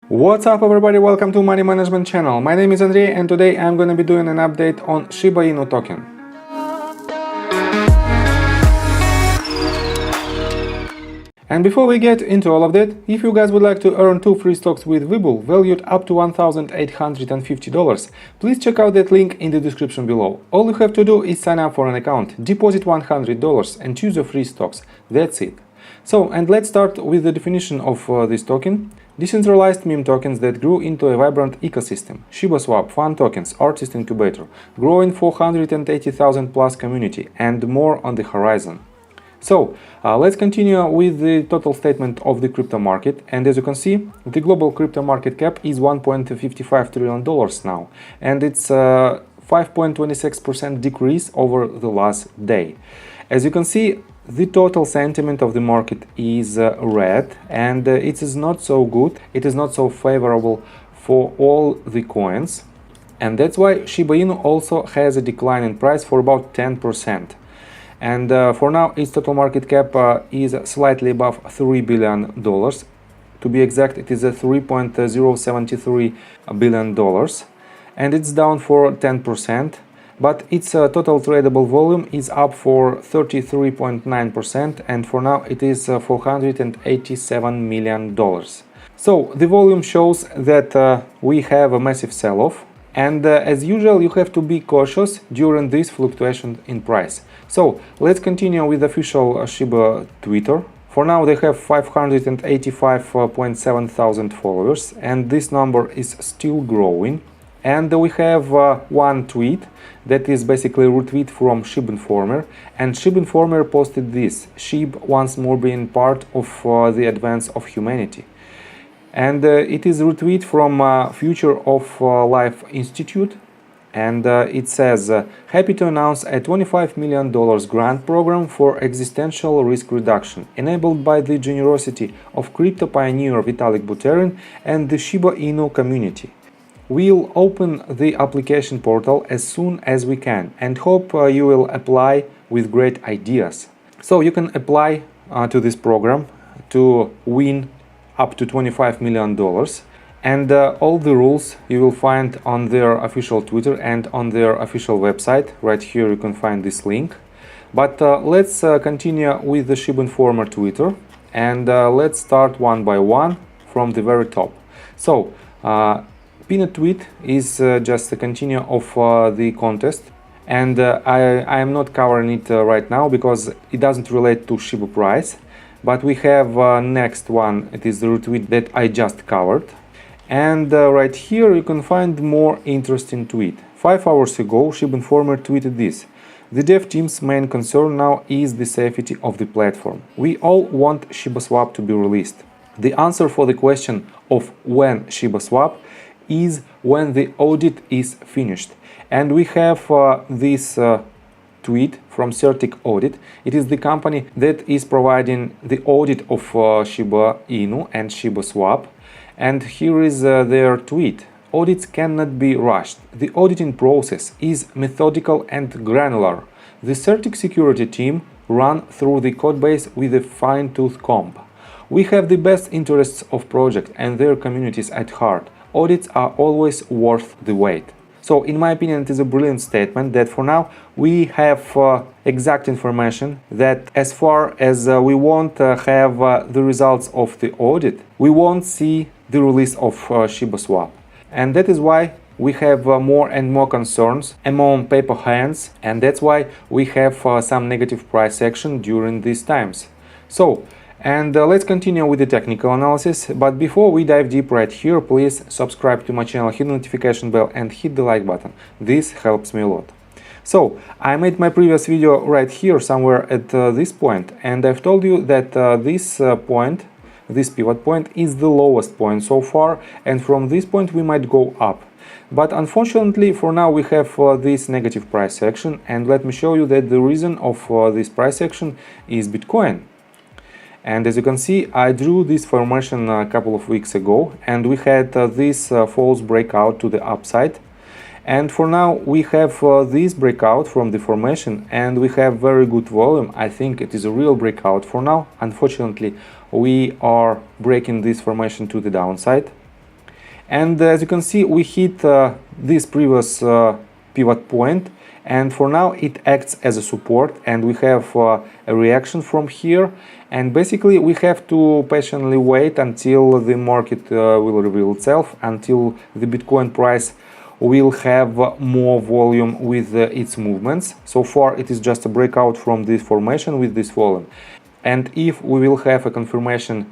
What's up everybody, welcome to Money Management channel. My name is Andrei and today I'm gonna be doing an update on Shiba Inu token. And before we get into all of that, if you guys would like to earn 2 free stocks with Webull valued up to $1,850, please check out that link in the description below. All you have to do is sign up for an account, deposit $100 and choose your free stocks. That's it. So, and let's start with the definition of this token. Decentralized meme tokens that grew into a vibrant ecosystem. Shibaswap, fun tokens, artist incubator, growing 480,000 plus community, and more on the horizon. So, let's continue with the total statement of the crypto market. And as you can see, the global crypto market cap is $1.55 trillion now, and it's a 5.26% decrease over the last day. As you can see, the total sentiment of the market is red, and it is not so good, it is not so favorable for all the coins, and that's why Shiba Inu also has a decline in price for about 10%. And for now its total market cap is slightly above $3 billion. To be exact, it is a $3.073 billion, and it's down for 10%. But its total tradable volume is up for 33.9%, and for now it is $487 million. So the volume shows that we have a massive sell-off, and as usual you have to be cautious during this fluctuation in price. So let's continue with official Shiba Twitter. For now they have 585.7 thousand followers, and this number is still growing. And we have one tweet that is basically a retweet from Shib Informer, and Shib Informer posted this: Shib once more being part of the advance of humanity. And it is a retweet from Future of Life Institute, and it says, happy to announce a $25 million grant program for existential risk reduction, enabled by the generosity of crypto pioneer Vitalik Buterin and the Shiba Inu community. We'll open the application portal as soon as we can and hope you will apply with great ideas. So you can apply to this program to win up to $25 million, and all the rules you will find on their official Twitter and on their official website. Right here you can find this link. But let's continue with the Shib Informer Twitter, and let's start one by one from the very top. So pinned tweet is just a continue of the contest, and I am not covering it right now because it doesn't relate to Shiba price. But we have next one, it is the retweet that I just covered, and right here you can find more interesting tweet. 5 hours ago Shib Informer tweeted this: the dev team's main concern now is the safety of the platform. We all want Shibaswap to be released. The answer for the question of when Shibaswap is when the audit is finished. And we have this tweet from Certic Audit. It is the company that is providing the audit of Shiba Inu and Shibaswap. And here is their tweet: audits cannot be rushed. The auditing process is methodical and granular. The Certic security team run through the codebase with a fine-tooth comb. We have the best interests of project and their communities at heart. Audits are always worth the wait. So in my opinion it is a brilliant statement that for now we have exact information that as far as we won't have the results of the audit, we won't see the release of Shibaswap. And that is why we have more and more concerns among paper hands, and that's why we have some negative price action during these times. So, and let's continue with the technical analysis. But before we dive deep right here, please subscribe to my channel, hit the notification bell and hit the like button. This helps me a lot. So I made my previous video right here somewhere at this point, and I've told you that this pivot point is the lowest point so far, and from this point we might go up. But unfortunately for now we have this negative price action, and let me show you that the reason of this price action is Bitcoin. And as you can see, I drew this formation a couple of weeks ago, and we had this false breakout to the upside. And for now we have this breakout from the formation, and we have very good volume. I think it is a real breakout for now. Unfortunately, we are breaking this formation to the downside. And as you can see, we hit this previous pivot point, and for now it acts as a support, and we have a reaction from here. And basically we have to patiently wait until the market will reveal itself, until the Bitcoin price will have more volume with its movements. So far it is just a breakout from this formation with this volume, and if we will have a confirmation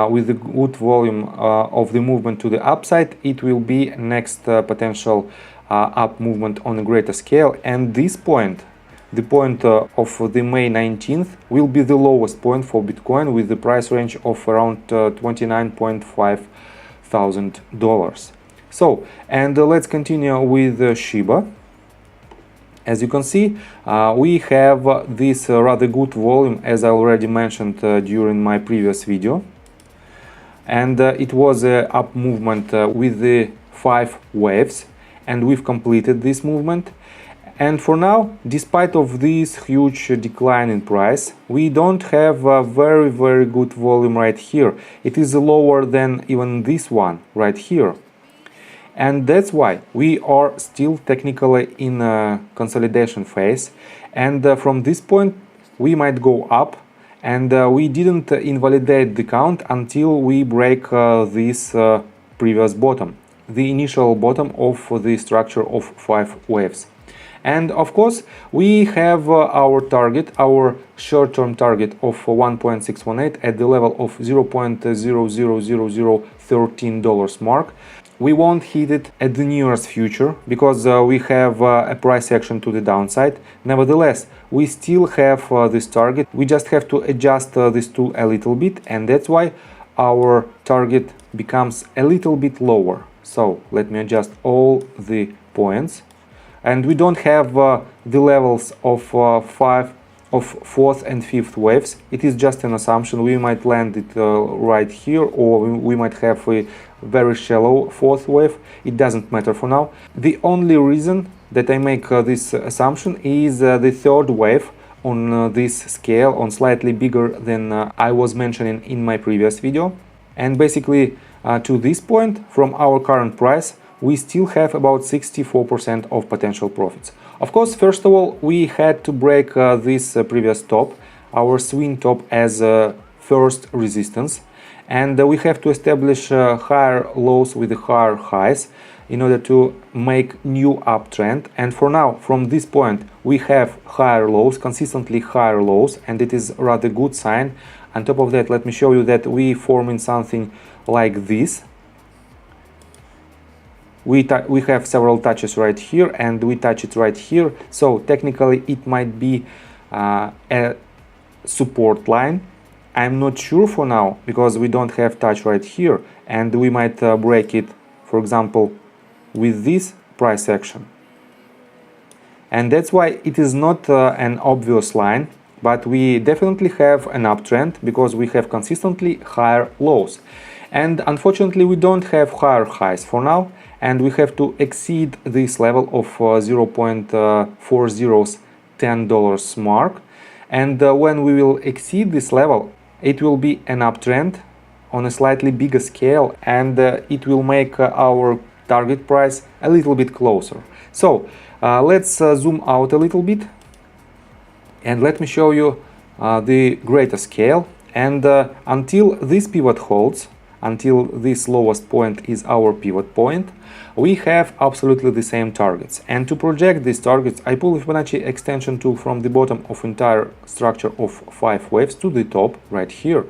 with the good volume of the movement to the upside, it will be next potential up movement on a greater scale. And this point, the point of the May 19th, will be the lowest point for Bitcoin, with the price range of around $29.5 thousand. So, and let's continue with Shiba. As you can see, we have this rather good volume, as I already mentioned during my previous video. And it was an up movement with the 5 waves, and we've completed this movement. And for now, despite of this huge decline in price, we don't have a very good volume right here. It is lower than even this one right here. And that's why we are still technically in a consolidation phase. And from this point, we might go up. And we didn't invalidate the count until we break this previous bottom, the initial bottom of the structure of 5 waves. And of course, we have our target, our short-term target of 1.618 at the level of $0.00013 mark. We won't hit it at the nearest future because we have a price action to the downside. Nevertheless, we still have this target. We just have to adjust this tool a little bit, and that's why our target becomes a little bit lower. So let me adjust all the points. And we don't have the levels of 4th and 5th waves. It is just an assumption. We might land it right here, or we might have a very shallow 4th wave. It doesn't matter for now. The only reason that I make this assumption is the 3rd wave on this scale, on slightly bigger than I was mentioning in my previous video. And basically to this point, from our current price, we still have about 64% of potential profits. Of course, first of all, we had to break this previous top, our swing top, as first resistance, and we have to establish higher lows with higher highs in order to make new uptrend. And for now, from this point, we have higher lows, consistently higher lows, and it is a rather good sign. On top of that, let me show you that we forming something like this. We have several touches right here, and we touch it right here. So technically it might be a support line. I'm not sure for now because we don't have touch right here, and we might break it, for example, with this price action. And that's why it is not an obvious line, but we definitely have an uptrend because we have consistently higher lows. And unfortunately, we don't have higher highs for now, and we have to exceed this level of $0.4010 mark. And when we will exceed this level, it will be an uptrend on a slightly bigger scale, and it will make our target price a little bit closer. So let's zoom out a little bit, and let me show you the greater scale. And until this pivot holds, until this lowest point is our pivot point, we have absolutely the same targets. And to project these targets, I pull Fibonacci extension tool from the bottom of entire structure of 5 waves to the top right here,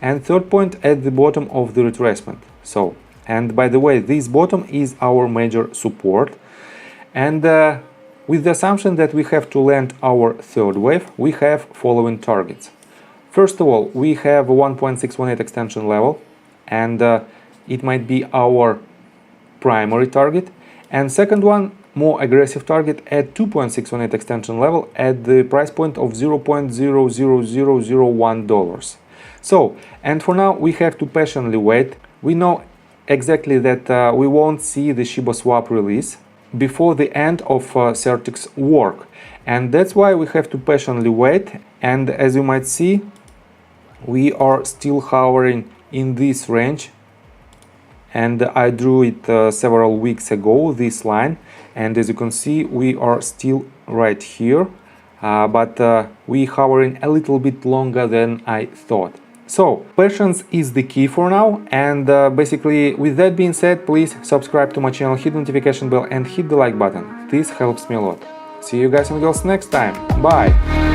and 3rd point at the bottom of the retracement. So, and by the way, this bottom is our major support. And with the assumption that we have to land our 3rd wave, we have following targets. First of all, we have a 1.618 extension level, and it might be our primary target. And second one, more aggressive target at 2.618 extension level at the price point of $0.00001. So, and for now we have to patiently wait. We know exactly that we won't see the Shibaswap release before the end of Certic's work, and that's why we have to patiently wait. And as you might see, we are still hovering in this range, and I drew it several weeks ago, this line, and as you can see we are still right here, but we hovering a little bit longer than I thought. So patience is the key for now, and basically with that being said, please subscribe to my channel, hit the notification bell and hit the like button. This helps me a lot. See you guys and girls next time. Bye!